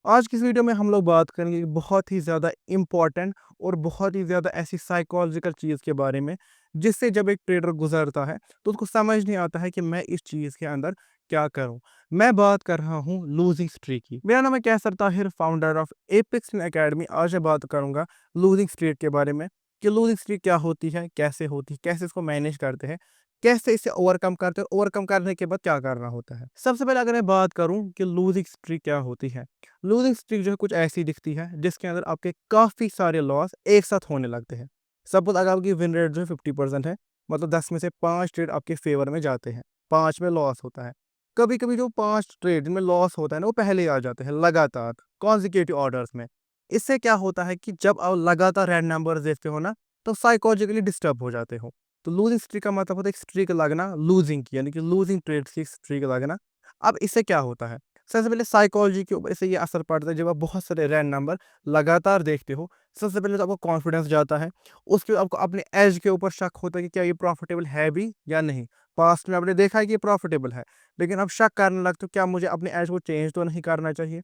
आज की इस वीडियो में हम लोग बात करेंगे बहुत ही ज़्यादा इम्पोर्टेंट और बहुत ही ज़्यादा ऐसी साइकोलॉजिकल चीज़ के बारे में, जिससे जब एक ट्रेडर गुजरता है तो उसको समझ नहीं आता है कि मैं इस चीज़ के अंदर क्या करूं। मैं बात कर रहा हूं लूजिंग स्ट्रीक की। मेरा नाम है Kaisar Tahir, founder of apex academy. आज मैं बात करूंगा लूजिंग स्ट्रीक के बारे में कि लूजिंग स्ट्रीक क्या होती है, कैसे होती है, कैसे इसको मैनेज करते हैं, कैसे इसे ओवरकम करते हैं, ओवरकम करने के बाद क्या करना होता है। सबसे पहले अगर मैं बात करूं कि लूजिंग स्ट्रीक क्या होती है, लूजिंग स्ट्रीक जो है कुछ ऐसी दिखती है जिसके अंदर आपके काफ़ी सारे लॉस एक साथ होने लगते हैं। सपोज़ अगर आपकी विन रेट जो है 50% है, मतलब 10 में से 5 ट्रेड आपके फ़ेवर में जाते हैं, 5 में लॉस होता है। कभी-कभी जो 5 ट्रेड जिनमें लॉस होता है ना, वो पहले ही आ जाते हैं लगातार कॉन्सेक्यूटिव ऑर्डर्स में। इससे क्या होता है कि जब आप लगातार रेड नंबर्स देखते हो ना, तो साइकोलॉजिकली डिस्टर्ब हो जाते हो। तो लूजिंग स्ट्रीक का मतलब होता है एक स्ट्रीक लगना लूजिंग की, यानी कि लूजिंग ट्रेड्स की स्ट्रीक लगना। अब इससे क्या होता है? सबसे पहले साइकोलॉजी के ऊपर इससे ये असर पड़ता है। जब आप बहुत सारे रैंड नंबर लगातार देखते हो, सबसे पहले तो आपको कॉन्फिडेंस जाता है। उसके बाद आपको अपने एज के ऊपर शक होता है कि क्या ये प्रॉफिटेबल है भी या नहीं। पास्ट में आपने देखा है कि ये प्रॉफिटेबल है, लेकिन अब शक करने लगते हो क्या मुझे अपने एज को चेंज तो नहीं करना चाहिए।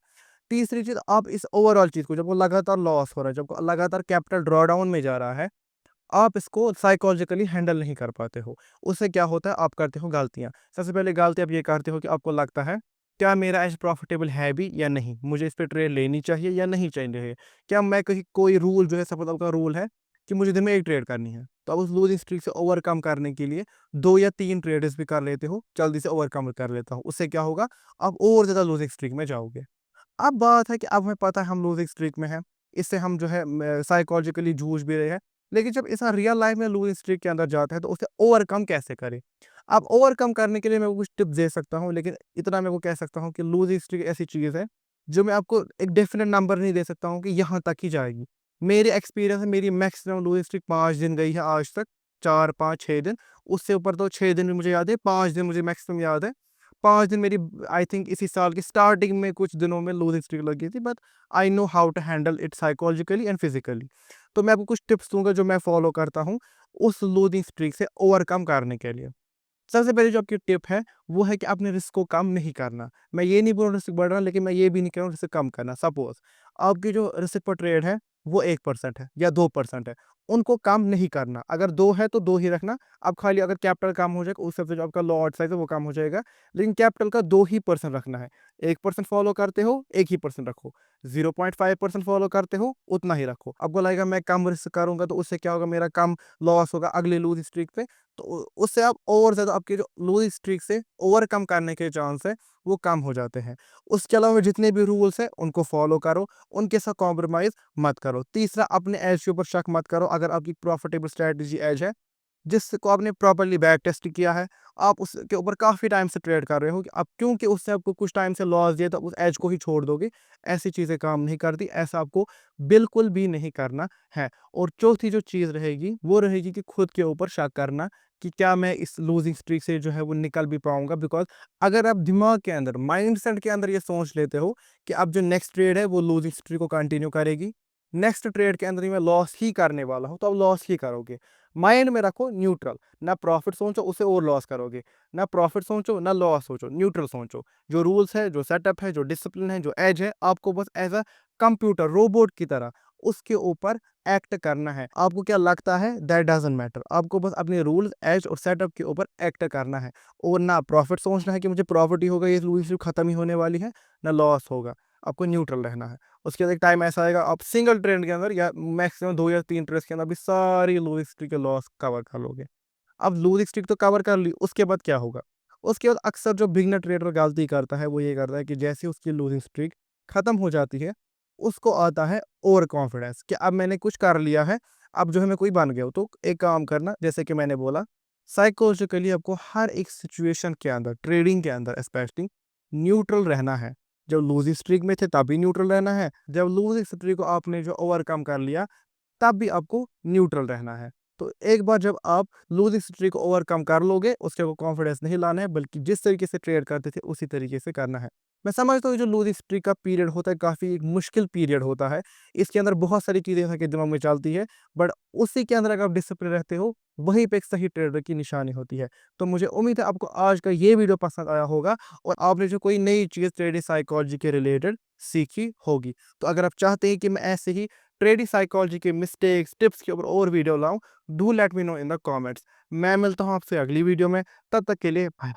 तीसरी चीज़, आप इस ओवरऑल चीज़ को, जब वो लगातार लॉस हो रहा है, जब लगातार कैपिटल ड्रॉ डाउन में जा रहा है, आप इसको साइकोलॉजिकली हैंडल नहीं कर पाते हो। उससे क्या होता है, आप करते हो गलतियाँ। सबसे पहले गलती आप ये करते हो कि आपको लगता है, क्या मेरा ऐसे प्रॉफ़िटेबल है भी या नहीं? मुझे इस पे ट्रेड लेनी चाहिए या नहीं चाहिए? क्या मैं कहीं कोई रूल जो है, सपोज़ आपका रूल है कि मुझे दिन में 1 ट्रेड करनी है, तो आप उस लूज़िंग स्ट्रीक से ओवरकम करने के लिए 2 या 3 ट्रेड्स भी कर लेते हो, जल्दी से ओवरकम कर लेता हूँ। उससे क्या होगा, आप और ज़्यादा लूज़िंग स्ट्रीक में जाओगे। अब बात है कि अब हमें पता है हम लूज़िंग स्ट्रीक में हैं, इससे हम जो है साइकोलॉजिकली जूझ भी रहे हैं। लेकिन जब इंसान रियल लाइफ़ में लूज़िंग स्ट्रीक के अंदर जाता है तो उसे ओवरकम कैसे करे? अब ओवरकम करने के लिए मैं कुछ टिप्स दे सकता हूँ, लेकिन इतना मैं वो कह सकता हूँ कि लूज़िंग स्ट्रीक ऐसी चीज़ है, जो मैं आपको एक डेफ़िनिट नंबर नहीं दे सकता हूँ कि यहाँ तक ही जाएगी। मेरे एक्सपीरियंस में मेरी मैक्सिमम लूज़िंग स्ट्रीक 5 दिन गई है आज तक, 4, 5, 6 दिन। उससे ऊपर तो 6 दिन भी मुझे याद है, 5 दिन मुझे मैक्सिमम याद है। 5 दिन मेरी आई थिंक इसी साल की स्टार्टिंग में कुछ दिनों में लूज़िंग स्ट्रीक लग गई थी, but I know how to handle it psychologically and physically. तो मैं आपको कुछ टिप्स दूँगा जो मैं फ़ॉलो करता हूँ उस लूज़िंग स्ट्रीक से ओवरकम करने के लिए। सबसे पहली जो आपकी टिप है, वो है कि अपने रिस्क को कम नहीं करना। मैं ये नहीं बोल रहा रिस्क बढ़ रहा, लेकिन मैं ये भी नहीं कह रहा हूँ रिस्क कम करना। सपोज़ आपकी जो रिस्क पर ट्रेड है, वो 1% है या 2% है, उनको कम नहीं करना। अगर 2 है तो 2 ही रखना। अब खाली अगर कैपिटल कम हो जाएगा, उस हिसाब से जो आपका लॉट साइज़ है वो कम हो जाएगा, लेकिन कैपिटल का 2 ही परसेंट रखना है। 1% फॉलो करते हो, 1 ही परसेंट रखो। 0.5% फॉलो करते हो, उतना ही रखो। आपको लगेगा मैं कम रिस्क करूँगा तो उससे क्या होगा, मेरा कम लॉस होगा अगले लूज़ स्ट्रीक पे। तो उससे आप और ज़्यादा आपके जो लूज़ स्ट्रीक से ओवरकम करने के चांस है, वो कम हो जाते हैं। उसके अलावा जितने भी रूल्स हैं, उनको फ़ॉलो करो, उनके साथ कॉम्प्रोमाइज़ मत करो। तीसरा, अपने एज के ऊपर शक मत करो। अगर आपकी प्रॉफ़िटेबल स्ट्रैटेजी एज है, जिसको आपने प्रॉपर्ली बैक टेस्ट किया है, आप उसके ऊपर काफ़ी टाइम से ट्रेड कर रहे हो, कि अब क्योंकि उससे आपको कुछ टाइम से लॉस दिया तो उस एज को ही छोड़ दोगे, ऐसी चीज़ें काम नहीं करती। ऐसा आपको बिल्कुल भी नहीं करना है। और चौथी जो चीज़ रहेगी, वो रहेगी कि खुद के ऊपर शक करना कि क्या मैं इस लूजिंग स्ट्रीक से जो है वो निकल भी पाऊँगा। बिकॉज़ अगर आप दिमाग के अंदर, माइंडसेट के अंदर ये सोच लेते हो कि अब जो नेक्स्ट ट्रेड है वो लूजिंग स्ट्रीक को कंटिन्यू करेगी, नेक्स्ट ट्रेड के अंदर ही मैं लॉस ही करने वाला हूँ, तो आप लॉस ही करोगे। माइंड में रखो न्यूट्रल, ना प्रॉफिट सोचो उससे और लॉस करोगे, ना प्रॉफिट सोचो ना लॉस सोचो, न्यूट्रल सोचो। जो रूल्स है, जो सेटअप है, जो डिसिप्लिन है, जो एज है, आपको बस एज अ कंप्यूटर रोबोट की तरह उसके ऊपर एक्ट करना है। आपको क्या लगता है दैट डजंट मैटर, आपको बस अपने रूल्स, एज और सेटअप के ऊपर एक्ट करना है। और ना प्रॉफिट सोचना है कि मुझे प्रॉफिट ही होगा, ये रूल सिर्फ खत्म ही होने वाली है, ना लॉस होगा। आपको न्यूट्रल रहना है। उसके बाद एक टाइम ऐसा आएगा, आप सिंगल ट्रेड के अंदर या मैक्सिमम 2 या 3 ट्रेड्स के अंदर भी सारी लूज स्ट्रीक के लॉस कवर कर लोगे। अब लूज स्ट्रीक तो कवर कर ली, उसके बाद क्या होगा? उसके बाद अक्सर जो बिगिनर ट्रेडर गलती करता है, वो ये करता है कि जैसे ही उसकी लूजिंग स्ट्रीक खत्म हो जाती है, उसको आता है ओवर कॉन्फिडेंस कि अब मैंने कुछ कर लिया है, अब जो है मैं कोई बन गया हूँ। तो एक काम करना, जैसे कि मैंने बोला, साइकोलॉजिकली आपको हर एक सिचुएशन के अंदर, ट्रेडिंग के अंदर स्पेशली, न्यूट्रल रहना है। जब लूजिंग स्ट्रीक में थे तब भी न्यूट्रल रहना है, जब लूजिंग स्ट्रीक को आपने जो ओवरकम कर लिया, तब भी आपको न्यूट्रल रहना है। तो एक बार जब आप लूजिंग स्ट्रीक को ओवरकम कर लोगे, उसके ऊपर कॉन्फिडेंस नहीं लाना है, बल्कि जिस तरीके से ट्रेड करते थे उसी तरीके से करना है। मैं समझता हूँ जो लूज़ स्ट्रीक का पीरियड होता है काफ़ी एक मुश्किल पीरियड होता है। इसके अंदर बहुत सारी चीज़ें आपके दिमाग में चलती है, बट उसी के अंदर अगर आप डिसिप्लिन रहते हो, वहीं पे एक सही ट्रेडर की निशानी होती है। तो मुझे उम्मीद है आपको आज का ये वीडियो पसंद आया होगा और आपने जो कोई नई चीज़ ट्रेडिंग साइकोलॉजी के रिलेटेड सीखी होगी। तो अगर आप चाहते हैं कि मैं ऐसे ही ट्रेडिंग साइकोलॉजी के मिस्टेक्स, टिप्स के ऊपर और वीडियो लाऊँ, do let me know in the comments. मैं मिलता हूँ आपसे अगली वीडियो में, तब तक के लिए बाय।